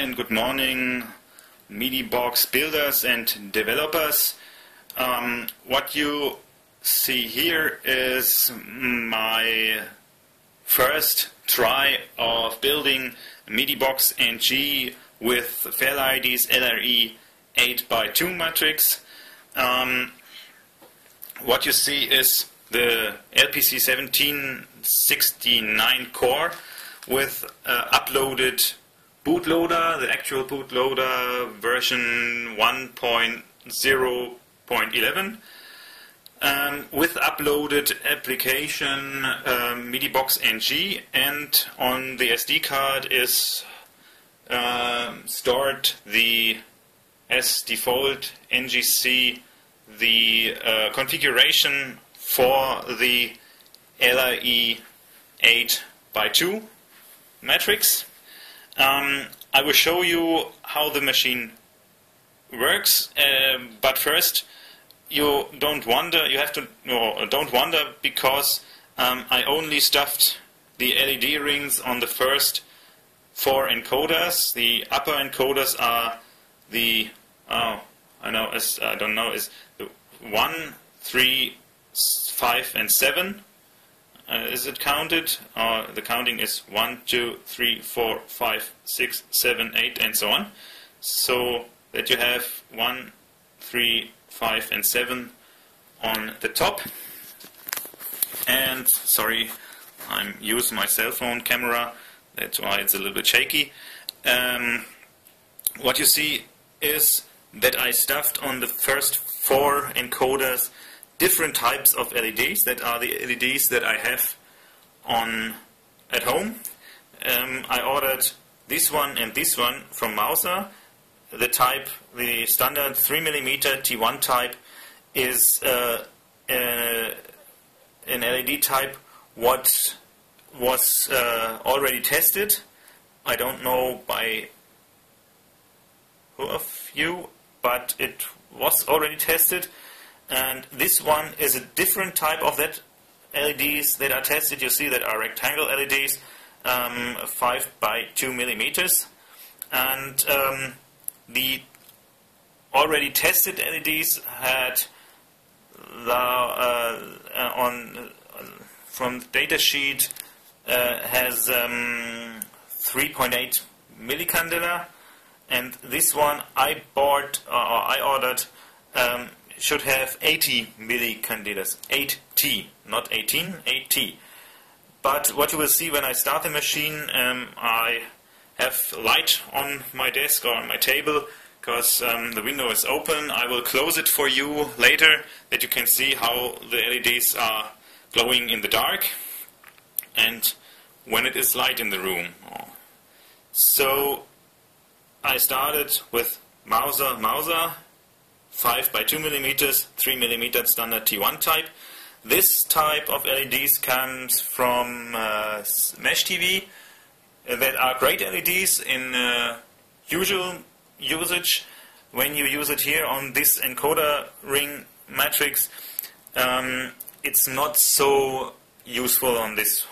and good morning, MIDIbox builders and developers. What you see here is my first try of building MIDIbox NG with fairligthiii's LRE8x2 matrix. What you see is the LPC1769 core with uploaded bootloader, the actual bootloader version 1.0.11, with uploaded application MIDIbox NG, and on the SD card is stored the as default NGC the configuration for the LRE8x2 matrix. I will show you how the machine works, but first you don't wonder because I only stuffed the LED rings on the first 4 encoders. The upper encoders are the is the 1, 3, 5 and 7. Is it counted? The counting is 1, 2, 3, 4, 5, 6, 7, 8 and so on. So that you have 1, 3, 5 and 7 on the top. And sorry, I'm using my cell phone camera, that's why it's a little bit shaky. What you see is that I stuffed on the first 4 encoders different types of LEDs. That are the LEDs that I have at home. I ordered this one and this one from Mouser. The standard 3mm T1 type is an LED type what was already tested. I don't know by who of you, but it was already tested. And this one is a different type of that LEDs that are tested. You see that are rectangle LEDs, 5 by 2 millimeters. And the already tested LEDs had from the data sheet has 3.8 millicandela, and this one I ordered should have 80 millicandelas, 8T, not 18, 8T. But what you will see when I start the machine, I have light on my desk or on my table because the window is open. I will close it for you later that you can see how the LEDs are glowing in the dark and when it is light in the room. So I started with Mouser 5 by 2 millimeters, 3 millimeter standard T1 type. This type of LEDs comes from Mesh TV. That are great LEDs in usual usage. When you use it here on this encoder ring matrix, it's not so useful on this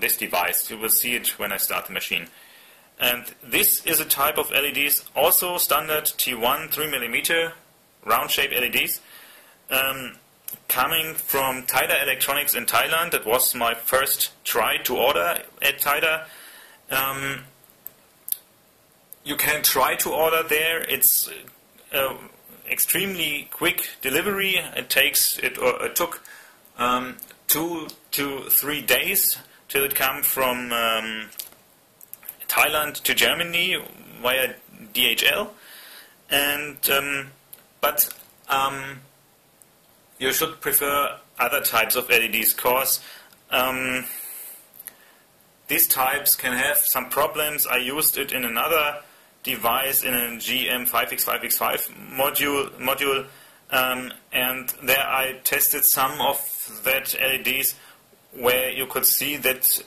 this device. You will see it when I start the machine. And this is a type of LEDs, also standard T1 3mm round shape LEDs, coming from Tyler Electronics in Thailand. That was my first try to order at Tyler. You can try to order there. It's extremely quick delivery. It took 2 to 3 days till it came from Thailand to Germany via DHL, and but you should prefer other types of LEDs because these types can have some problems. I used it in another device in a GM5X5X5 module, and there I tested some of that LEDs where you could see that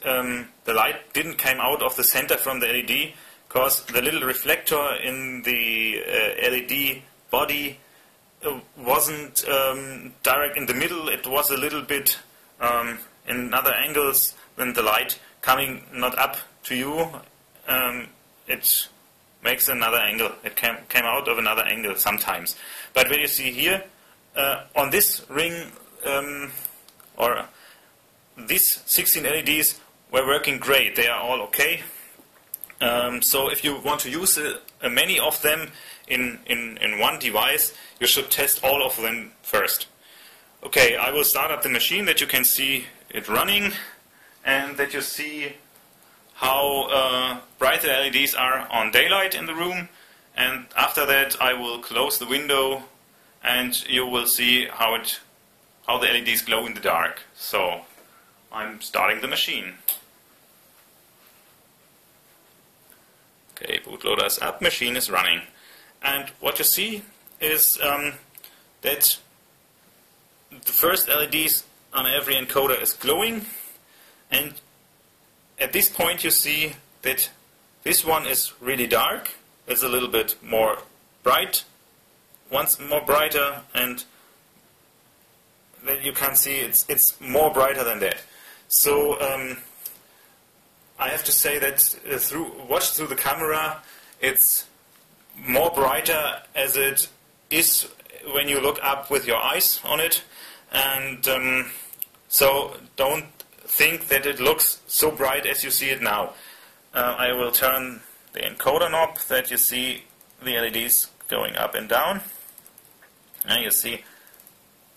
the light didn't come out of the center from the LED because the little reflector in the LED body wasn't direct in the middle. It was a little bit in other angles when the light coming not up to you it makes another angle. It came out of another angle sometimes. But when you see here, on this ring, or these 16 LEDs were working great. They are all okay. So if you want to use many of them in one device, you should test all of them first. Okay, I will start up the machine that you can see it running and that you see how bright the LEDs are on daylight in the room, and after that I will close the window and you will see how the LEDs glow in the dark. So I'm starting the machine. Okay, bootloader is up, machine is running. And what you see is that the first LEDs on every encoder is glowing, and at this point you see that this one is really dark. It's a little bit more bright, once more brighter, and then you can see it's more brighter than that. So I have to say that watched through the camera, it's more brighter as it is when you look up with your eyes on it, and so don't think that it looks so bright as you see it now. I will turn the encoder knob that you see the LEDs going up and down, and you see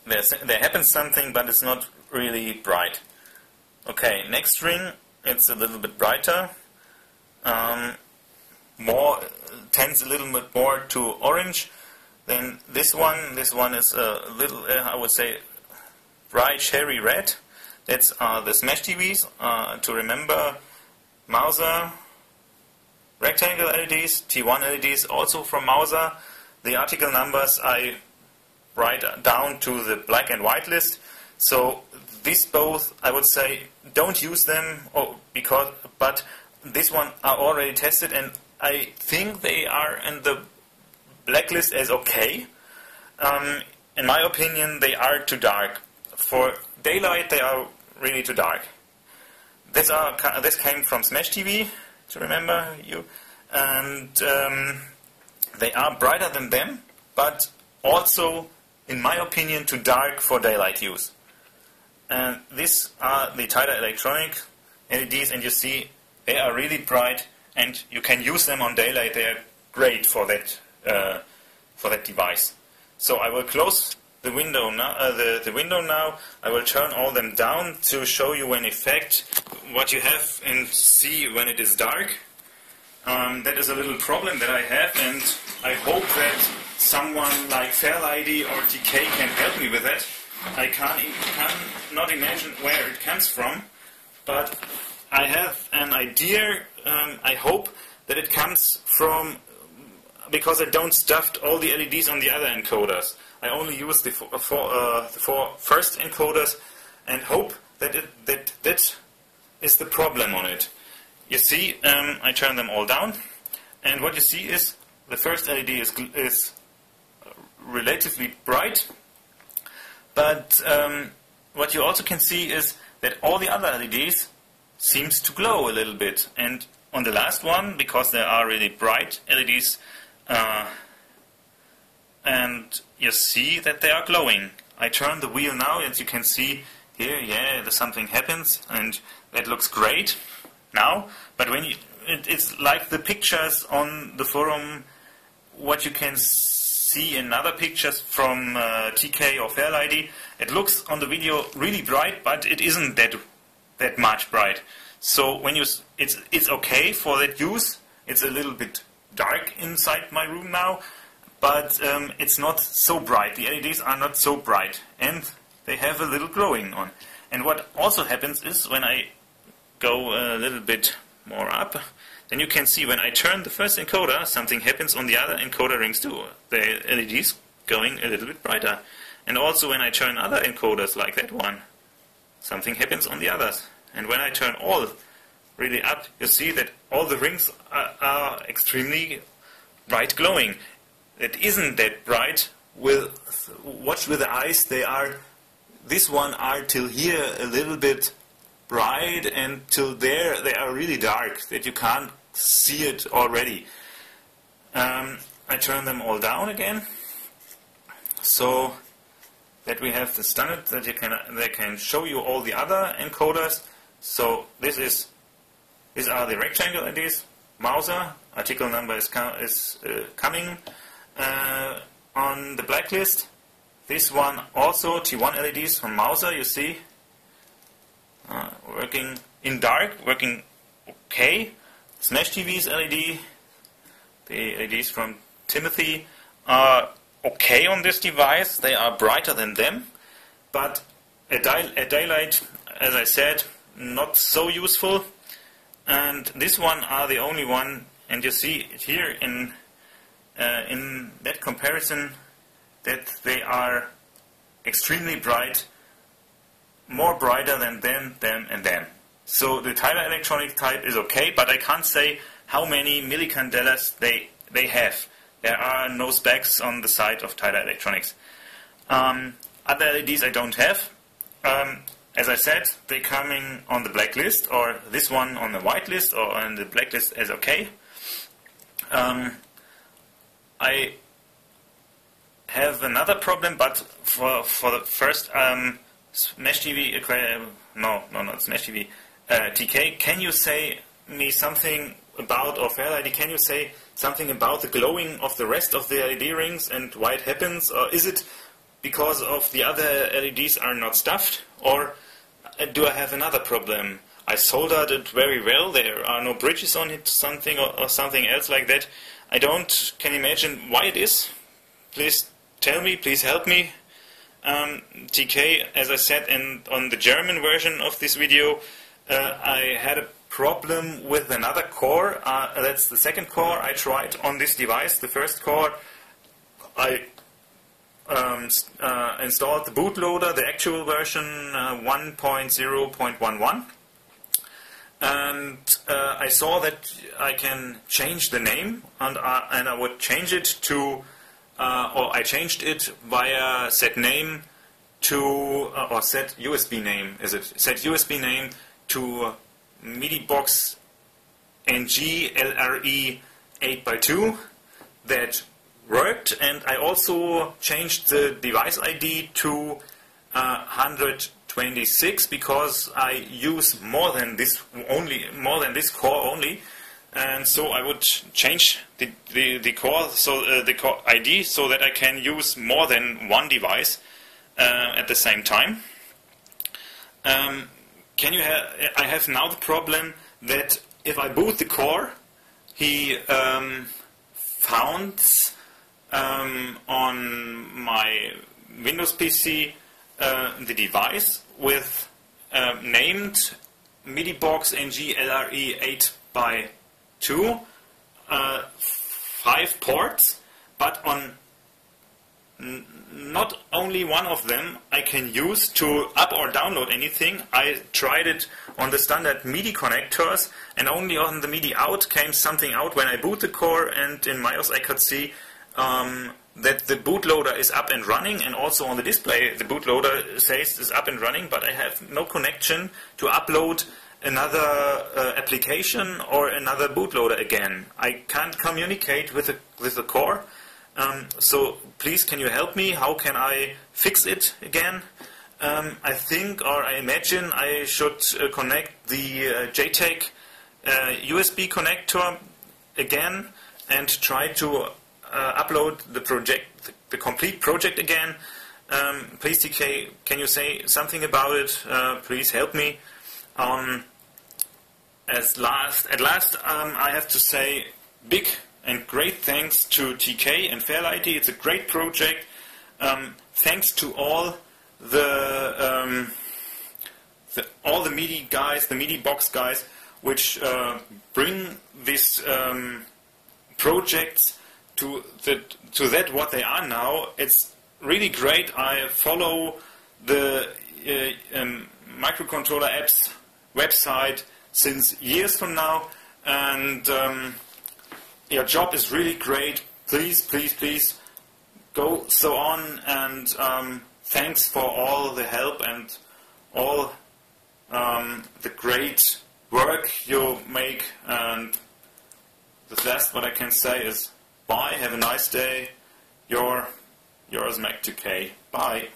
there happens something, but it's not really bright. Okay, next ring, it's a little bit brighter, tends a little bit more to orange than this one. This one is a little, I would say, bright cherry red. That's the Smash TVs, to remember, Mauser, rectangle LEDs, T1 LEDs, also from Mauser. The article numbers I write down to the black and white list. So these both, I would say, don't use them, but this one are already tested, and I think they are in the blacklist as okay. In my opinion, they are too dark. For daylight, they are really too dark. This came from Smash TV, to remember you, and they are brighter than them, but also, in my opinion, too dark for daylight use. And these are the Tider Electronic LEDs, and you see they are really bright, and you can use them on daylight. They are great for that device. So I will close the window now. I will turn all them down to show you in effect what you have and see when it is dark. That is a little problem that I have, and I hope that someone like fairligthiii or TK can help me with that. I cannot imagine where it comes from, but I have an idea. I hope that it comes from, because I don't stuffed all the LEDs on the other encoders. I only use the four first encoders, and hope that that is the problem on it. You see, I turn them all down, and what you see is the first LED is relatively bright, but what you also can see is that all the other LEDs seems to glow a little bit, and on the last one, because there are really bright LEDs, and you see that they are glowing. I turn the wheel now, as you can see here, yeah, something happens, and that looks great now, but when it's like the pictures on the forum, what you can see in other pictures from TK or fairligthiii, it looks on the video really bright, but it isn't that much bright. So when it's okay for that use. It's a little bit dark inside my room now, but it's not so bright. The LEDs are not so bright, and they have a little glowing on. And what also happens is when I go a little bit more up, then you can see when I turn the first encoder, something happens on the other encoder rings too. The LEDs going a little bit brighter. And also when I turn other encoders like that one, something happens on the others. And when I turn all really up, you see that all the rings are extremely bright glowing. It isn't that bright. Watch with the eyes, this one are till here a little bit bright, and till there they are really dark, that you can't see it already. I turn them all down again, so that we have the standard that they can show you all the other encoders. So these are the rectangle LEDs. Mauser article number is coming on the blacklist. This one also T1 LEDs from Mauser. You see, working in dark, working okay. Smash TV's LED, the LEDs from Timothy are okay on this device. They are brighter than them, but at daylight, as I said, not so useful. And this one are the only one, and you see it here in that comparison that they are extremely bright, more brighter than them, and them. So the Tyler electronic type is okay, but I can't say how many millicandelas they have. There are no specs on the side of Tyler Electronics. Other LEDs I don't have. As I said, they're coming on the blacklist, or this one on the whitelist, or on the blacklist as okay. I have another problem, but for the first Smash TV, not Smash TV, TK, can you say me something about, or fairlighthiii, can you say something about the glowing of the rest of the LED rings and why it happens? Or is it because of the other LEDs are not stuffed? Or do I have another problem? I soldered it very well, there are no bridges on it, something or something else like that. I can imagine why it is. Please tell me, please help me. TK, as I said on the German version of this video, I had a problem with another core. That's the second core I tried on this device. The first core, I installed the bootloader, the actual version 1.0.11, and I saw that I can change the name, and I would change it to, or I changed it via set name to, or set USB name, set USB name to MIDIbox NG LRE8x2. That worked, and I also changed the device ID to 126 because I use more than this core only, and so I would change the core, so the core ID, so that I can use more than one device at the same time. I have now the problem that if I boot the core, he founds on my Windows PC the device with named MIDIbox NG LRE8x2, 5 ports, but on not only one of them I can use to up or download anything. I tried it on the standard MIDI connectors, and only on the MIDI out came something out when I boot the core, and in BIOS I could see that the bootloader is up and running, and also on the display the bootloader says is up and running, but I have no connection to upload another application or another bootloader again. I can't communicate with the core. So please, can you help me? How can I fix it again? I think, or I imagine, I should connect the JTAG USB connector again and try to upload the complete project again. Please, TK, can you say something about it? Please help me. At last, I have to say big and great thanks to TK and fairlighthiii. It's a great project. Thanks to all the MIDI guys, the MIDIbox guys, which bring these projects to that what they are now. It's really great. I follow the microcontroller apps website since years from now, and your job is really great. Please, please, please go so on, and thanks for all the help and all the great work you make, and the last what I can say is bye, have a nice day, yours MaG2k, bye.